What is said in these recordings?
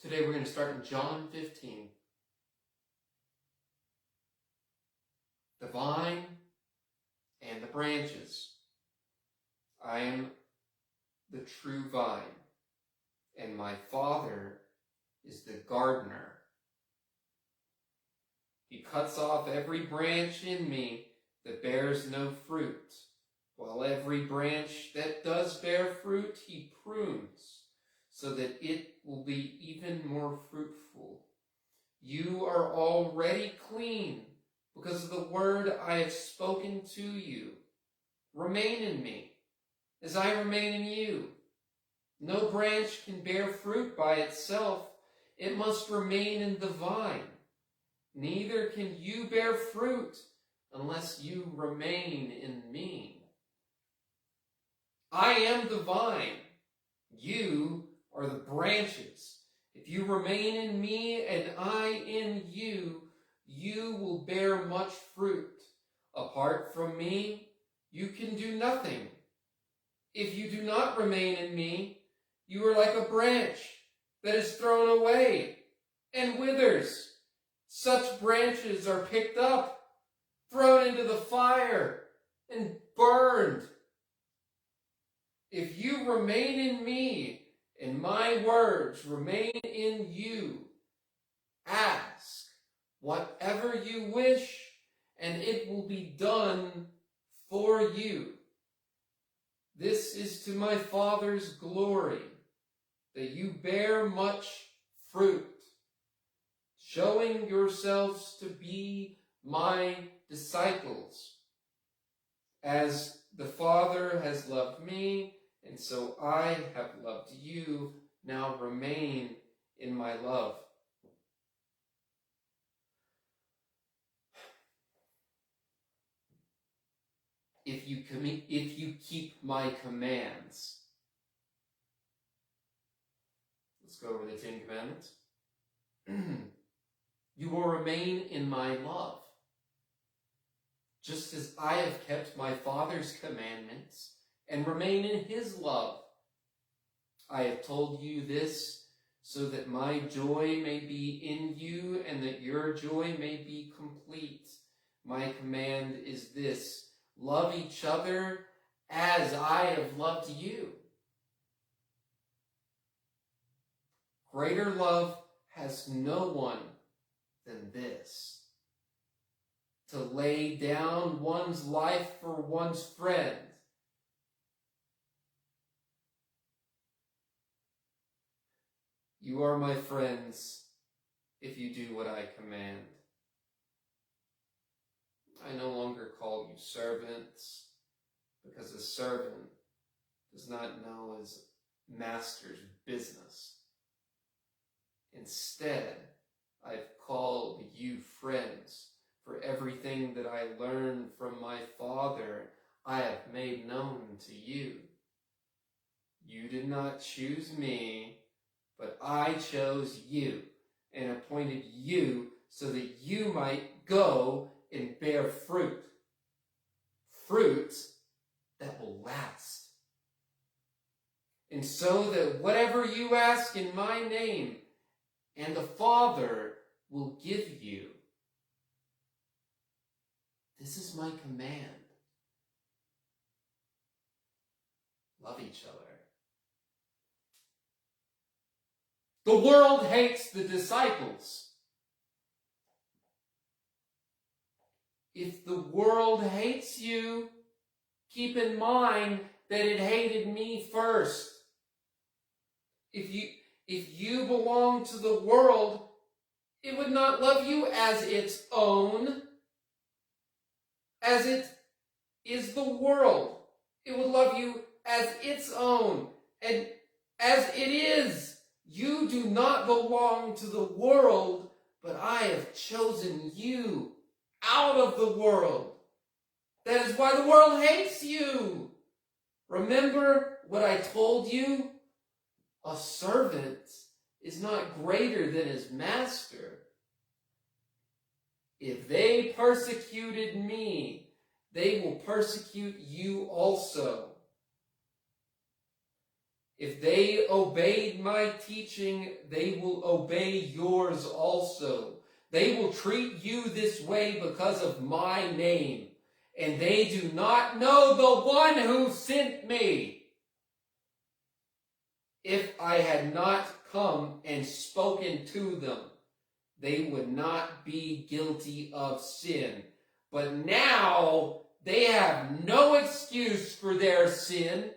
Today we're going to start in John 15. The vine and the branches. I am the true vine, and my Father is the gardener. He cuts off every branch in me that bears no fruit, while every branch that does bear fruit he prunes, so that it will be even more fruitful. You are already clean because of the word I have spoken to you. Remain in me, as I remain in you. No branch can bear fruit by itself. It must remain in the vine. Neither can you bear fruit unless you remain in me. I am the vine. You are the branches. If you remain in me and I in you, you will bear much fruit. Apart from me, you can do nothing. If you do not remain in me, you are like a branch that is thrown away and withers. Such branches are picked up, thrown into the fire, and burned. If you remain in me, and my words remain in you, ask whatever you wish, and it will be done for you. This is to my Father's glory, that you bear much fruit, showing yourselves to be my disciples. As the Father has loved me, and so I have loved you. Now remain in my love. If you keep my commands. Let's go over the 10 Commandments. You will remain in my love, just as I have kept my Father's commandments and remain in his love. I have told you this so that my joy may be in you and that your joy may be complete. My command is this: love each other as I have loved you. Greater love has no one than this, to lay down one's life for one's friend. You are my friends if you do what I command. I no longer call you servants, because a servant does not know his master's business. Instead, I've called you friends, for everything that I learned from my Father I have made known to you. You did not choose me, but I chose you and appointed you so that you might go and bear fruit. Fruit that will last. And so that whatever you ask in my name, and the Father will give you. This is my command. Love each other. The world hates the disciples. If the world hates you, keep in mind that it hated me first. If you belong to the world, it would not love you as its own, as it is the world. It would love you as its own, and as it is. You do not belong to the world, but I have chosen you out of the world. That is why the world hates you. Remember what I told you? A servant is not greater than his master. If they persecuted me, they will persecute you also. If they obeyed my teaching, they will obey yours also. They will treat you this way because of my name, and they do not know the one who sent me. If I had not come and spoken to them, they would not be guilty of sin. But now they have no excuse for their sin.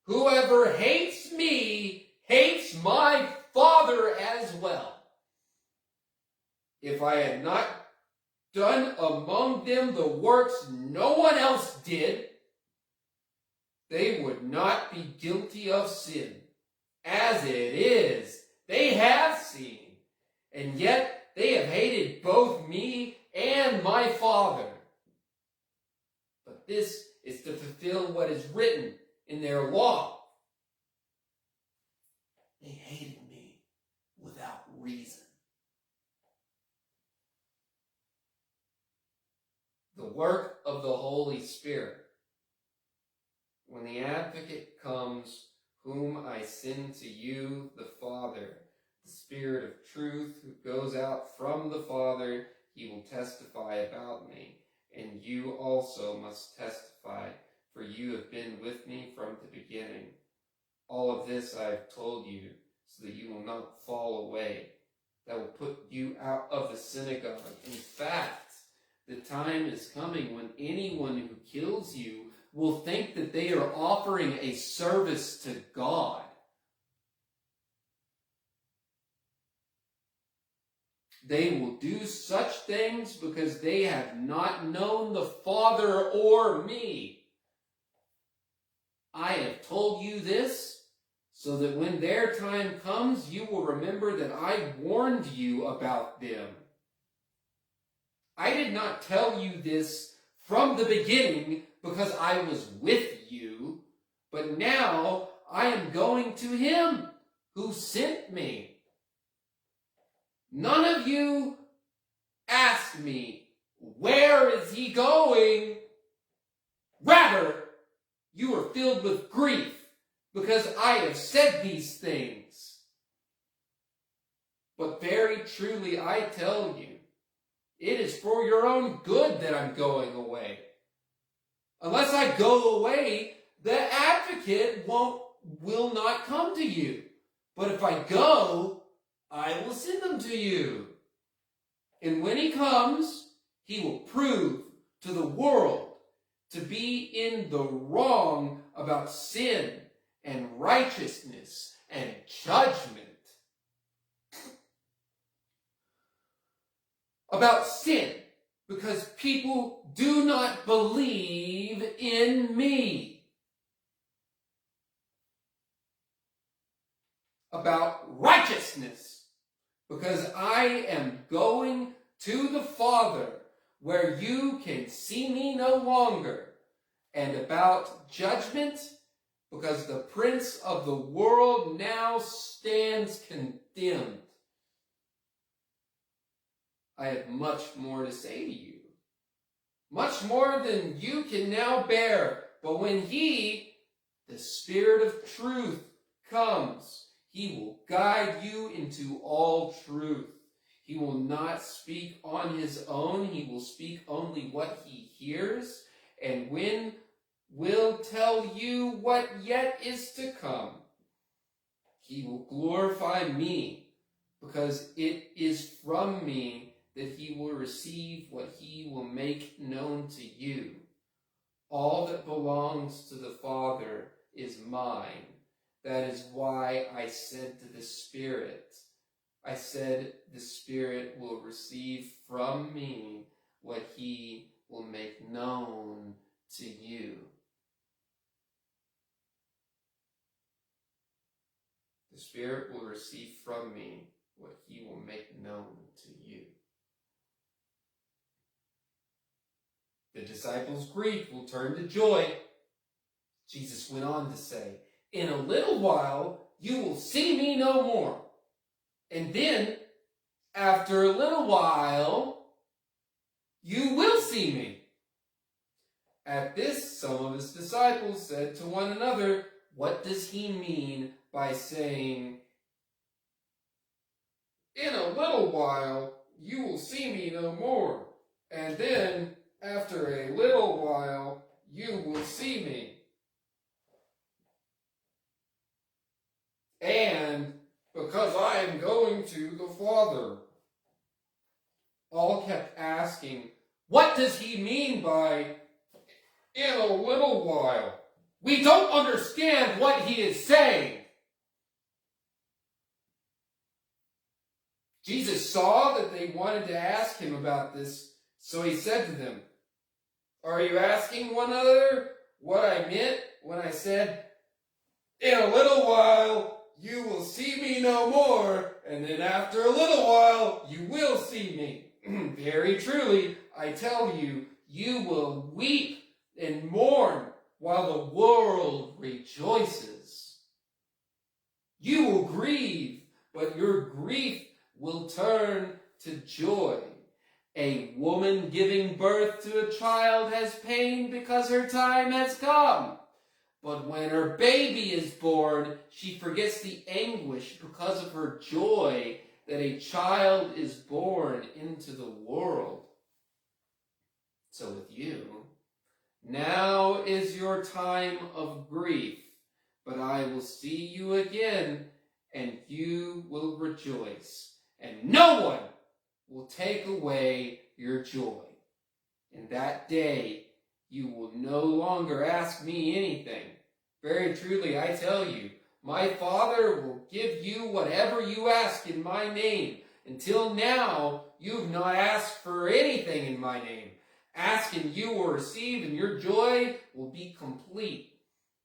Whoever hates me hates my Father as well. If I had not done among them the works no one else did, they would not be guilty of sin. As it is, they have seen, and yet they have hated both me and my Father. But this is to fulfill what is written in their law. They hated me without reason. The work of the Holy Spirit. When the Advocate comes, whom I send to you, the Father, the Spirit of truth who goes out from the Father, he will testify about me. And you also must testify, for you have been with me from the beginning. All of this I have told you, so that you will not fall away. That will put you out of the synagogue. In fact, the time is coming when anyone who kills you will think that they are offering a service to God. They will do such things because they have not known the Father or me. I have told you this so that when their time comes, you will remember that I warned you about them. I did not tell you this from the beginning because I was with you, but now I am going to him who sent me. None of you asked me, where is he going? Rather, you are filled with grief because I have said these things. But very truly I tell you, it is for your own good that I'm going away. Unless I go away, the Advocate will not come to you. But if I go, I will send them to you. And when he comes, he will prove to the world to be in the wrong about sin and righteousness and judgment. About sin, because people do not believe in me. About righteousness, because I am going to the Father, where you can see me no longer. And about judgment, because the prince of the world now stands condemned. I have much more to say to you, much more than you can now bear. But when he, the Spirit of truth, comes, he will guide you into all truth. He will not speak on his own. He will speak only what he hears, and will tell you what yet is to come. He will glorify me, because it is from me that he will receive what he will make known to you. All that belongs to the Father is mine. That is why I said to the Spirit, I said the Spirit will receive from me what he will make known to you. The Spirit will receive from me what he will make known to you. The disciples' grief will turn to joy. Jesus went on to say, in a little while you will see me no more. And then, after a little while, you will see me. At this, some of his disciples said to one another, What does he mean by saying, in a little while you will see me no more, and then after a little while you will see me? And because I am going to the Father. All kept asking, what does he mean by, in a little while? We don't understand what he is saying. Jesus saw that they wanted to ask him about this, so he said to them, are you asking one another what I meant when I said, in a little while you will see me no more, and then after a little while you will see me? Very truly, I tell you, you will weep and mourn while the world rejoices. You will grieve, but your grief will turn to joy. A woman giving birth to a child has pain because her time has come. But when her baby is born, she forgets the anguish because of her joy that a child is born into the world. So with you, now is your time of grief, but I will see you again, and you will rejoice, and no one will take away your joy. In that day, you will no longer ask me anything. Very truly, I tell you, my Father will give you whatever you ask in my name. Until now, you have not asked for anything in my name. Ask and you will receive, and your joy will be complete.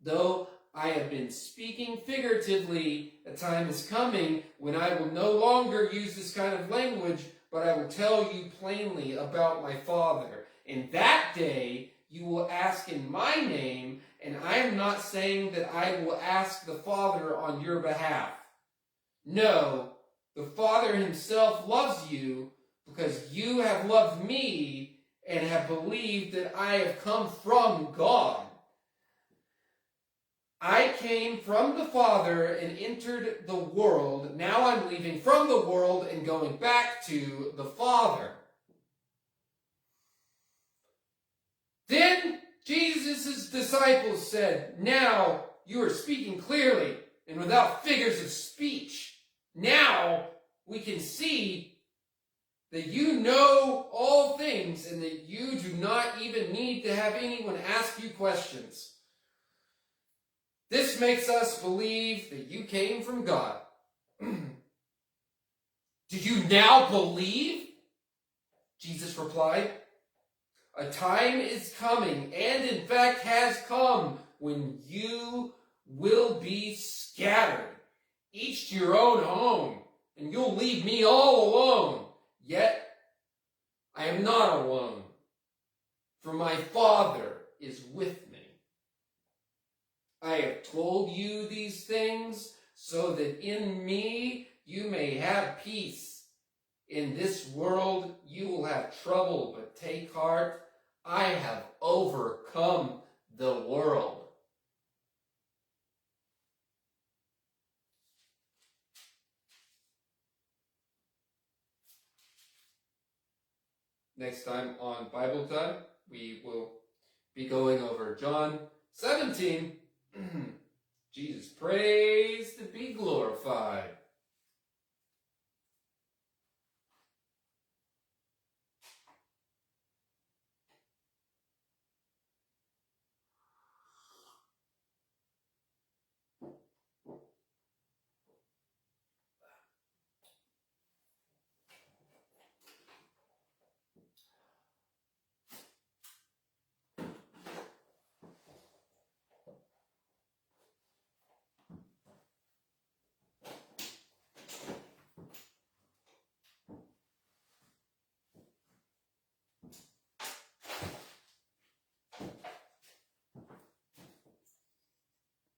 Though I have been speaking figuratively, a time is coming when I will no longer use this kind of language, but I will tell you plainly about my Father. In that day, you will ask in my name, and I am not saying that I will ask the Father on your behalf. No, the Father himself loves you because you have loved me and have believed that I have come from God. I came from the Father and entered the world. Now I'm leaving from the world and going back to the Father. Then Jesus' disciples said, now you are speaking clearly and without figures of speech. Now we can see that you know all things and that you do not even need to have anyone ask you questions. This makes us believe that you came from God. Do you now believe? Jesus replied, a time is coming, and in fact has come, when you will be scattered, each to your own home, and you'll leave me all alone. Yet I am not alone, for my Father is with me. I have told you these things so that in me you may have peace. In this world you will have trouble, but take heart. I have overcome the world. Next time on Bible Time, we will be going over John 17. Jesus praise